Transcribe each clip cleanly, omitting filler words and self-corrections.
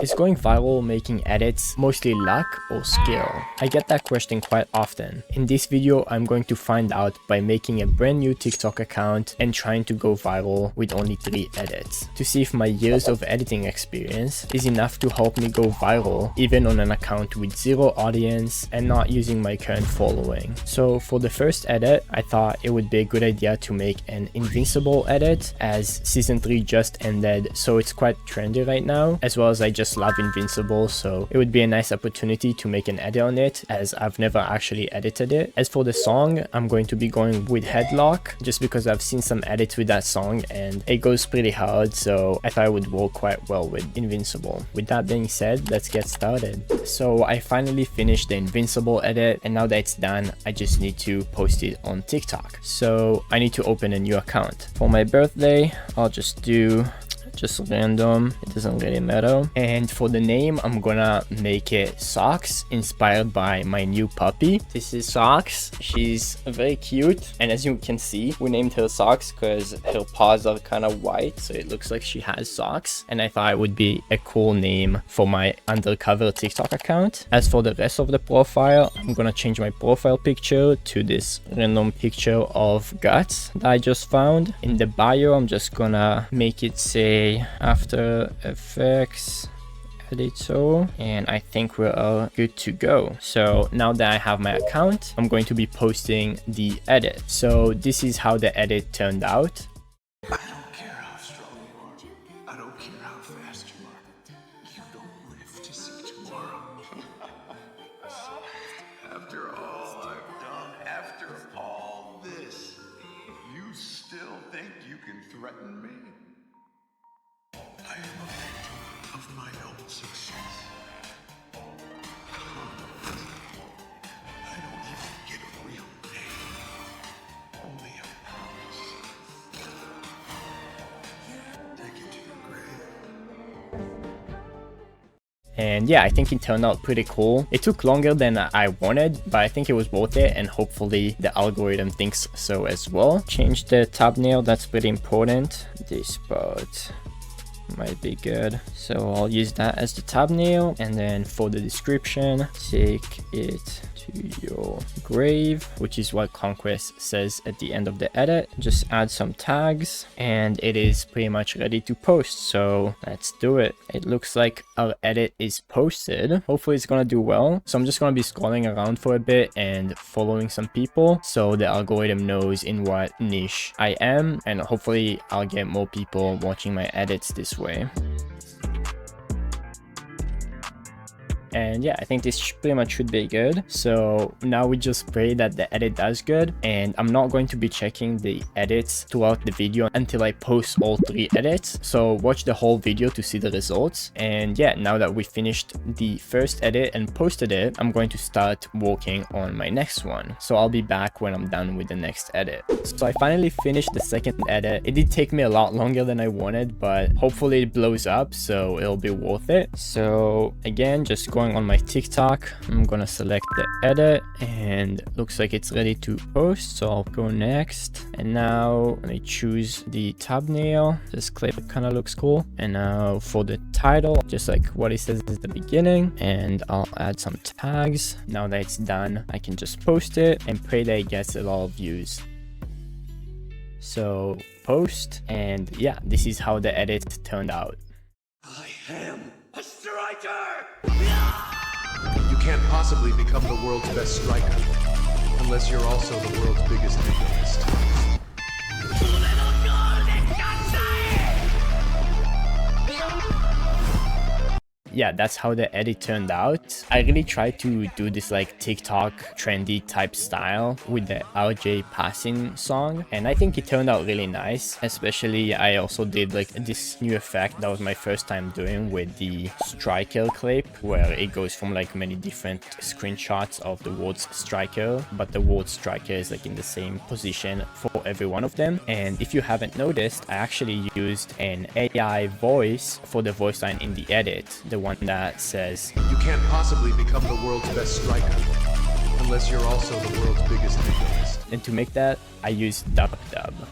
Is going viral making edits mostly luck or skill? I get that question quite often. In this video, I'm going to find out by making a brand new TikTok account and trying to go viral with only 3 edits, to see if my years of editing experience is enough to help me go viral even on an account with 0 audience and not using my current following. So for the first edit, I thought it would be a good idea to make an Invincible edit, as season 3 just ended, so it's quite trendy right now, as well as I just love Invincible, so it would be a nice opportunity to make an edit on it, as I've never actually edited it. As for the song, I'm going to be going with Headlock, just because I've seen some edits with that song and it goes pretty hard, so I thought it would work quite well with Invincible. With that being said, let's get started. So I finally finished the Invincible edit, and now that it's done, I just need to post it on TikTok. So I need to open a new account. For my birthday, I'll just do random, it doesn't really matter. And for the name, I'm gonna make it Socks, inspired by my new puppy. This is Socks. She's very cute, and as you can see, we named her Socks because her paws are kind of white, so it looks like she has socks, and I thought it would be a cool name for my undercover TikTok account. As for the rest of the profile, I'm gonna change my profile picture to this random picture of guts that I just found. In the bio, I'm just gonna make it say After Effects editor, and I think we're all good to go. So now that I have my account, I'm going to be posting the edit. So this is how the edit turned out. I don't care how strong you are. I don't care how fast you are. You don't live to see tomorrow. After all I've done, after all this, you still think you can threaten me? I am a victim of my own success. I don't even get a real name, only a promise. Take it to your grave. And yeah, I think it turned out pretty cool. It took longer than I wanted, but I think it was worth it, and hopefully the algorithm thinks so as well. Change the thumbnail, that's pretty important. This part might be good, so I'll use that as the thumbnail. And then for the description, take it to your grave, which is what Conquest says at the end of the edit. Just add some tags and it is pretty much ready to post, so let's do it. It looks like our edit is posted. Hopefully it's gonna do well. So I'm just gonna be scrolling around for a bit and following some people, so the algorithm knows in what niche I am, and hopefully I'll get more people watching my edits this way. And yeah, I think this pretty much should be good. So now we just pray that the edit does good, and I'm not going to be checking the edits throughout the video until I post all 3 edits. So watch the whole video to see the results. And yeah, now that we finished the first edit and posted it, I'm going to start working on my next one. So I'll be back when I'm done with the next edit. So I finally finished the second edit. It did take me a lot longer than I wanted, but hopefully it blows up, so it'll be worth it. So again, just going on my TikTok, I'm gonna select the edit, and looks like it's ready to post, so I'll go next. And now I choose the thumbnail. This clip kind of looks cool. And now for the title, just like what it says at the beginning, and I'll add some tags. Now that it's done, I can just post it and pray that it gets a lot of views. So post, and yeah, this is how the edit turned out. I am a striker! You can't possibly become the world's best striker unless you're also the world's biggest egoist. Yeah, that's how the edit turned out. I really tried to do this like TikTok trendy type style with the RJ passing song, and I think it turned out really nice. Especially I also did like this new effect that was my first time doing with the striker clip, where it goes from like many different screenshots of the words striker, but the word striker is like in the same position for every one of them. And if you haven't noticed, I actually used an AI voice for the voice line in the edit, the one that says, "You can't possibly become the world's best striker Unless you're also the world's biggest egoist. And to make that, I used Dub,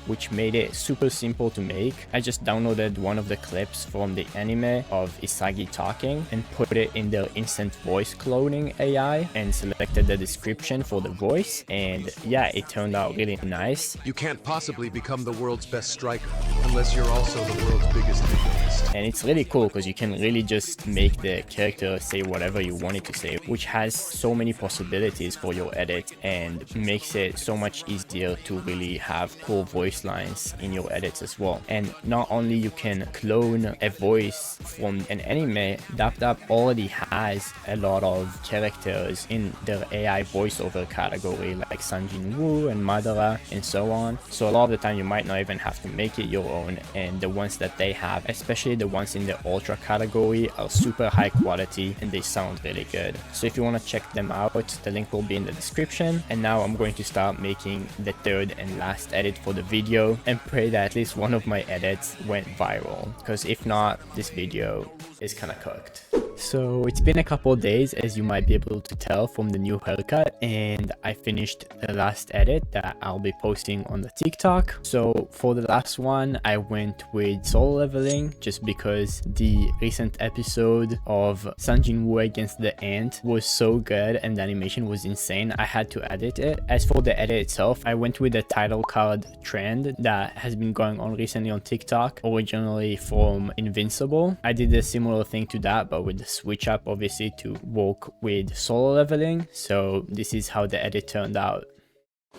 which made it super simple to make. I just downloaded one of the clips from the anime of Isagi talking and put it in the instant voice cloning AI and selected the description for the voice. And yeah, it turned out really nice. You can't possibly become the world's best striker unless you're also the world's biggest egoist. And it's really cool because you can really just make the character say whatever you want it to say, which has so many possibilities for your edit and makes it so much easier to really have cool voice lines in your edits as well. And not only you can clone a voice from an anime, Dap already has a lot of characters in the AI voiceover category like Sanjin Woo and Madara and so on. So a lot of the time you might not even have to make it your own, and the ones that they have, especially the ones in the ultra category, are super high quality and they sound really good. So if you want to check them out, the link will be in the description. And now I'm going to start making the third and last edit for the video and pray that at least one of my edits went viral, because if not, this video is kind of cooked. So it's been a couple of days, as you might be able to tell from the new haircut, and I finished the last edit that I'll be posting on the TikTok. So for the last one, I went with solo leveling just because the recent episode of Sanjin Woo against the ant was so good and the animation was insane. I had to edit it. As for the edit itself, I went with the title card trend that has been going on recently on TikTok, originally from Invincible. I did a similar thing to that, but with the switch up obviously to work with solo leveling. So this is how the edit turned out.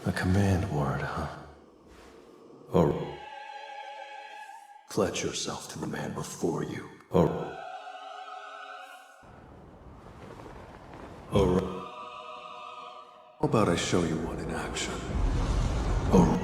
A command word, huh? Or pledge yourself to the man before you. Or how about I show you one in action? Or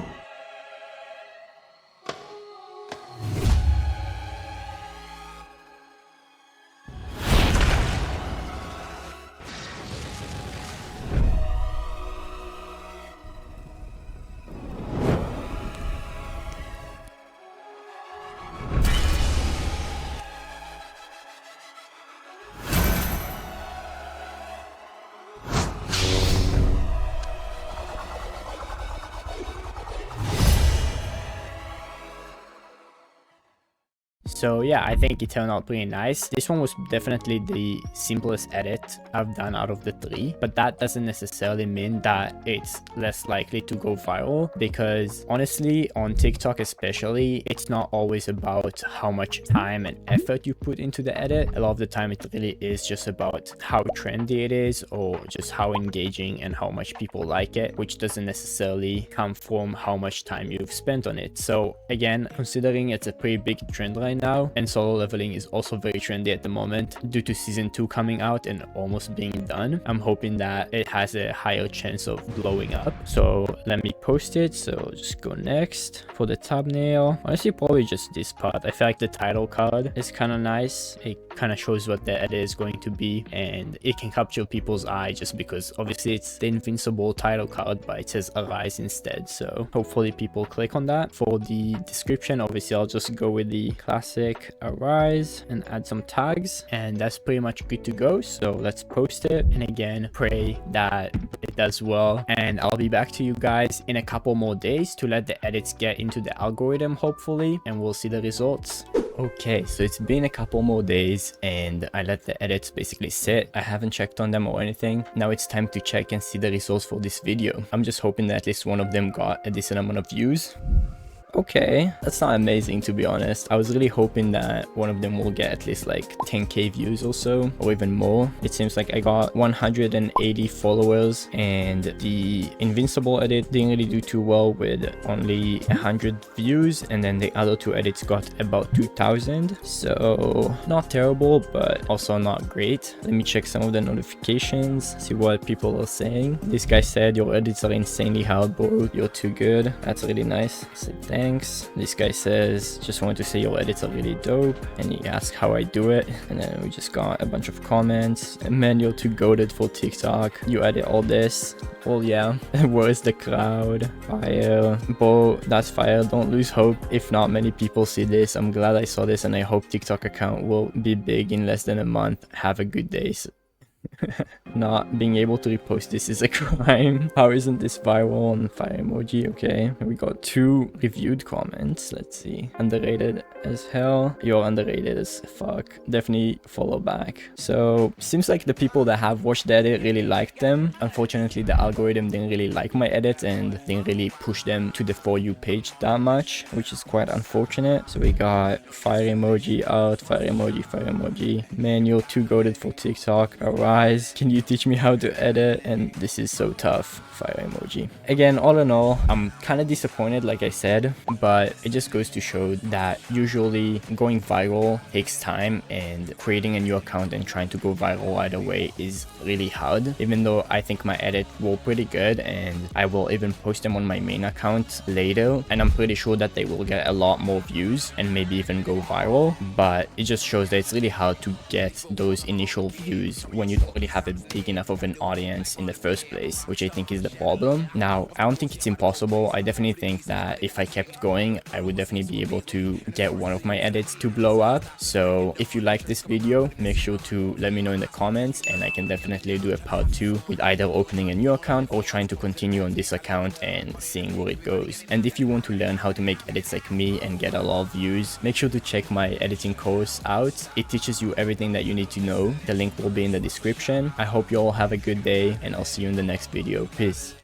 So yeah, I think it turned out pretty nice. This one was definitely the simplest edit I've done out of the three, but that doesn't necessarily mean that it's less likely to go viral, because honestly, on TikTok especially, it's not always about how much time and effort you put into the edit. A lot of the time it really is just about how trendy it is, or just how engaging and how much people like it, which doesn't necessarily come from how much time you've spent on it. So again, considering it's a pretty big trend right now, and solo leveling is also very trendy at the moment due to season 2 coming out and almost being done, I'm hoping that it has a higher chance of blowing up. So let me post it. So just go next. For the thumbnail, honestly probably just this part. I feel like the title card is kind of nice. It kind of shows what the edit is going to be, and it can capture people's eye just because obviously it's the Invincible title card, but it says Arise instead. So hopefully people click on that. For the description, obviously I'll just go with the classic Arise and add some tags, and that's pretty much good to go. So let's post it, and again pray that it does well, and I'll be back to you guys in a couple more days to let the edits get into the algorithm hopefully, and we'll see the results. Okay, so it's been a couple more days and I let the edits basically sit. I haven't checked on them or anything. Now it's time to check and see the results for this video. I'm just hoping that at least one of them got a decent amount of views. Okay, that's not amazing to be honest. I was really hoping that one of them will get at least like 10k views or so, or even more. It seems like I got 180 followers, and the Invincible edit didn't really do too well with only 100 views, and then the other two edits got about 2000. So not terrible, but also not great. Let me check some of the notifications, see what people are saying. This guy said, "Your edits are insanely hard, bro. You're too good." That's really nice. So thanks. This guy says, "Just wanted to say your edits are really dope," and he asked how I do it, and then we just got a bunch of comments. "Man, you're too goated for TikTok. You edit all this." Well, yeah. Where's the crowd? Fire. Bro, that's fire. Don't lose hope. If not many people see this, I'm glad I saw this, and I hope TikTok account will be big in less than a month. Have a good day. not being able to repost this is a crime. How isn't this viral on fire emoji? Okay, we got 2 reviewed comments. Let's see. Underrated as hell. You're underrated as fuck. Definitely follow back. So seems like the people that have watched the edit really liked them. Unfortunately, the algorithm didn't really like my edits and didn't really push them to the For You page that much, which is quite unfortunate. So we got fire emoji out, fire emoji, fire emoji. Man, you're too goated for TikTok. Arise. Can you teach me how to edit? And this is so tough. Fire emoji. Again, all in all, I'm kind of disappointed, like I said, but it just goes to show that usually going viral takes time, and creating a new account and trying to go viral right away is really hard. Even though I think my edits were pretty good and I will even post them on my main account later, and I'm pretty sure that they will get a lot more views and maybe even go viral, but it just shows that it's really hard to get those initial views when you don't really have a big enough of an audience in the first place, which I think is the problem. Now, I don't think it's impossible. I definitely think that if I kept going, I would definitely be able to get one of my edits to blow up. So if you like this video, make sure to let me know in the comments, and I can definitely do a part 2 with either opening a new account or trying to continue on this account and seeing where it goes. And if you want to learn how to make edits like me and get a lot of views, make sure to check my editing course out. It teaches you everything that you need to know. The link will be in the description. I hope you all have a good day, and I'll see you in the next video. Peace.